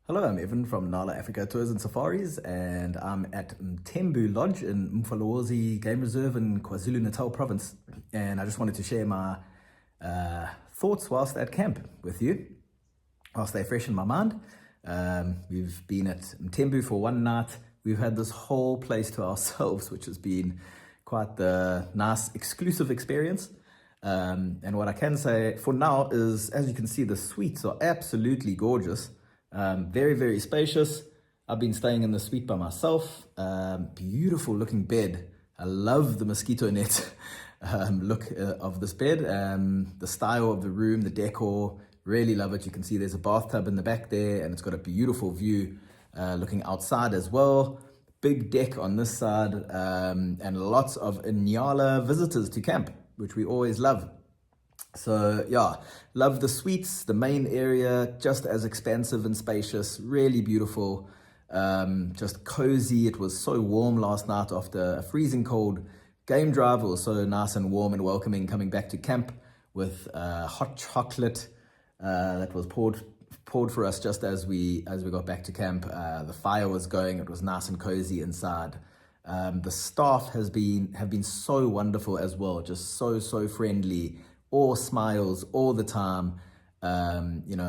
Hello, I'm Evan from Nala Africa Tours and Safaris, and I'm at Mthembu Lodge in Mfulawozi Game Reserve in KwaZulu Natal Province. And I just wanted to share my thoughts whilst at camp with you, whilst they fresh in my mind. We've been at Mthembu for one night. We've had this whole place to ourselves, which has been quite the nice exclusive experience. And what I can say for now is, as you can see, the suites are absolutely gorgeous. Very, very spacious. I've been staying in the suite by myself. Beautiful looking bed. I love the mosquito net look of this bed. The style of the room, the decor, really love it. You can see there's a bathtub in the back there, and it's got a beautiful view looking outside as well. Big deck on this side, and lots of Inyala visitors to camp, which we always love. So yeah, love the suites, the main area, just as expansive and spacious, really beautiful, just cozy. It was so warm last night after a freezing cold game drive. It was so nice and warm and welcoming coming back to camp with hot chocolate that was poured for us just as we got back to camp. The fire was going, it was nice and cozy inside. The staff have been so wonderful as well, just so friendly. All smiles all the time,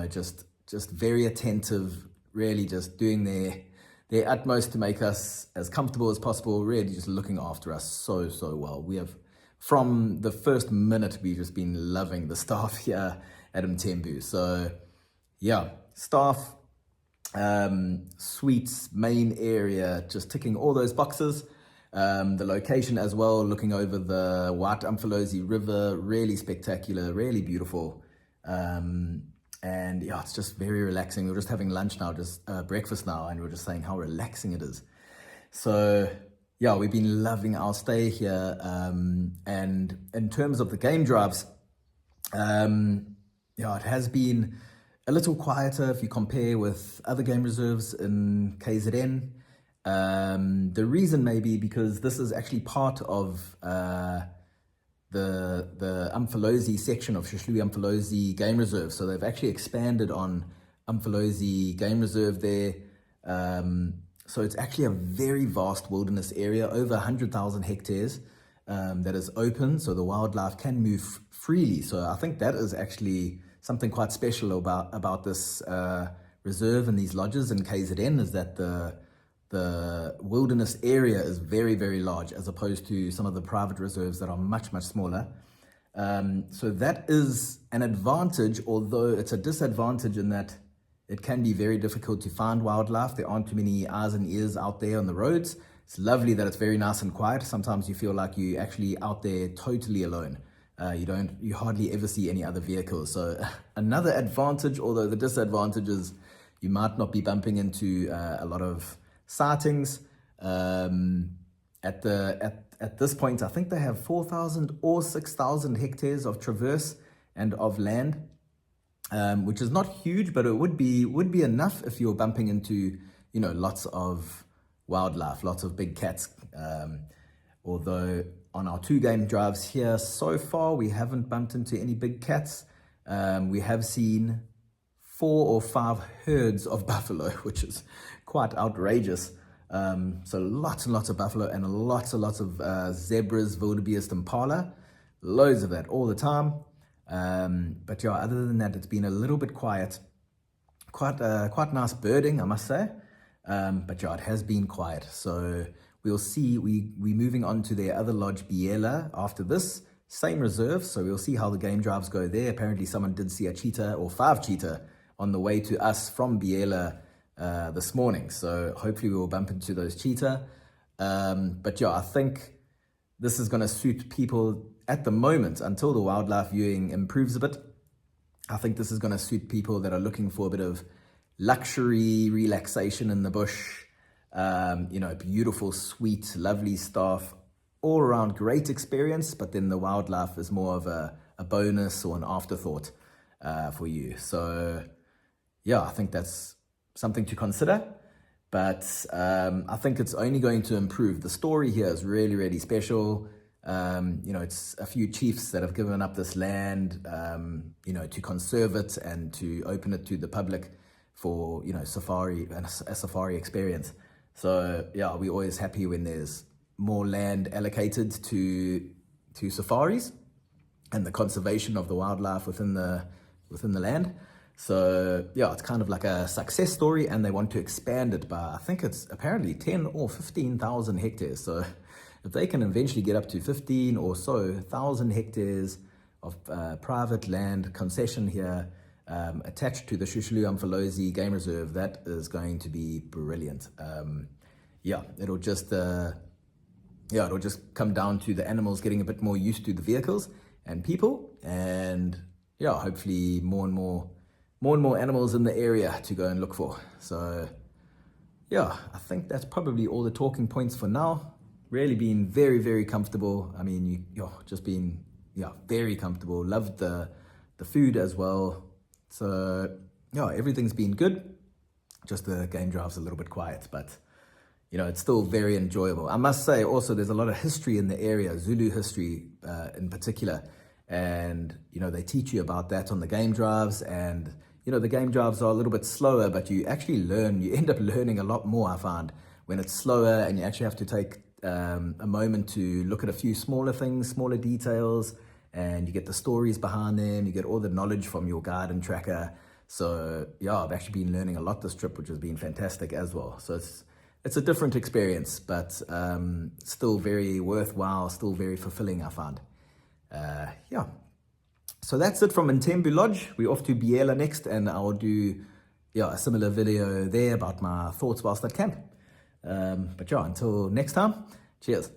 just very attentive, really just doing their utmost to make us as comfortable as possible, really just looking after us so well. We have, from the first minute, we've just been loving the staff here at Mthembu. So yeah, staff, suites, main area, just ticking all those boxes. The location as well, looking over the white Mfulawozi River, really spectacular, really beautiful. And yeah, it's just very relaxing. We're just having lunch now, just breakfast now, and we're just saying how relaxing it is. So yeah, we've been loving our stay here. And in terms of the game drives, yeah, it has been a little quieter if you compare with other game reserves in KZN. The reason may be because this is actually part of the iMfolozi section of Mfulawozi Game Reserve. So they've actually expanded on iMfolozi Game Reserve there. So it's actually a very vast wilderness area, over 100,000 hectares, that is open, so the wildlife can move freely. So I think that is actually something quite special about this reserve and these lodges in KZN, is that the wilderness area is very large, as opposed to some of the private reserves that are much smaller. So that is an advantage, although it's a disadvantage in that it can be very difficult to find wildlife. There aren't too many eyes and ears out there on the roads. It's lovely that it's very nice and quiet. Sometimes you feel like you're actually out there totally alone. You hardly ever see any other vehicles. So another advantage, although the disadvantage is you might not be bumping into a lot of sightings. At this point, I think they have 4,000 or 6,000 hectares of traverse and of land, which is not huge, but it would be enough if you're bumping into lots of wildlife, lots of big cats. Although on our 2 game drives here so far, we haven't bumped into any big cats. We have seen 4 or 5 herds of buffalo, which is quite outrageous. So lots and lots of buffalo, and lots of zebras, wildebeest, impala, loads of that all the time. But yeah, other than that, it's been a little bit quiet. Quite nice birding, I must say. But yeah, it has been quiet. So we'll see. We're moving on to their other lodge, Biela, after this same reserve. So we'll see how the game drives go there. Apparently someone did see a cheetah, or 5 cheetah, on the way to us from Biela this morning. So hopefully we will bump into those cheetah. But yeah, I think this is going to suit people at the moment until the wildlife viewing improves a bit. I think this is going to suit people that are looking for a bit of luxury relaxation in the bush. Beautiful, sweet, lovely staff, all around great experience, but then the wildlife is more of a bonus or an afterthought for you. So yeah, I think that's something to consider, but I think it's only going to improve. The story here is really special. It's a few chiefs that have given up this land, to conserve it and to open it to the public for, you know, safari and a safari experience. So yeah, we're always happy when there's more land allocated to safaris and the conservation of the wildlife within the land. So yeah, it's kind of like a success story, and they want to expand it by, I think it's apparently 10 or 15,000 hectares. So if they can eventually get up to 15 or so thousand hectares of private land concession here, attached to the Mfulawozi Game Reserve, that is going to be brilliant. Yeah, it'll just come down to the animals getting a bit more used to the vehicles and people, and yeah, hopefully more and more animals in the area to go and look for. So yeah, I think that's probably all the talking points for now. Really been very, very comfortable. I mean, just been, very comfortable. Loved the food as well. So yeah, everything's been good. Just the game drive's a little bit quiet, but it's still very enjoyable. I must say also there's a lot of history in the area, Zulu history in particular. And, they teach you about that on the game drives, and, the game drives are a little bit slower, but you actually you end up learning a lot more, I find, when it's slower, and you actually have to take a moment to look at a few smaller things, smaller details, and you get the stories behind them, you get all the knowledge from your guide and tracker. So yeah, I've actually been learning a lot this trip, which has been fantastic as well. So it's a different experience, but still very worthwhile, still very fulfilling, I find. Yeah. So that's it from Mthembu Lodge. We're off to Biela next, and I'll do a similar video there about my thoughts whilst at camp. But yeah, until next time, cheers.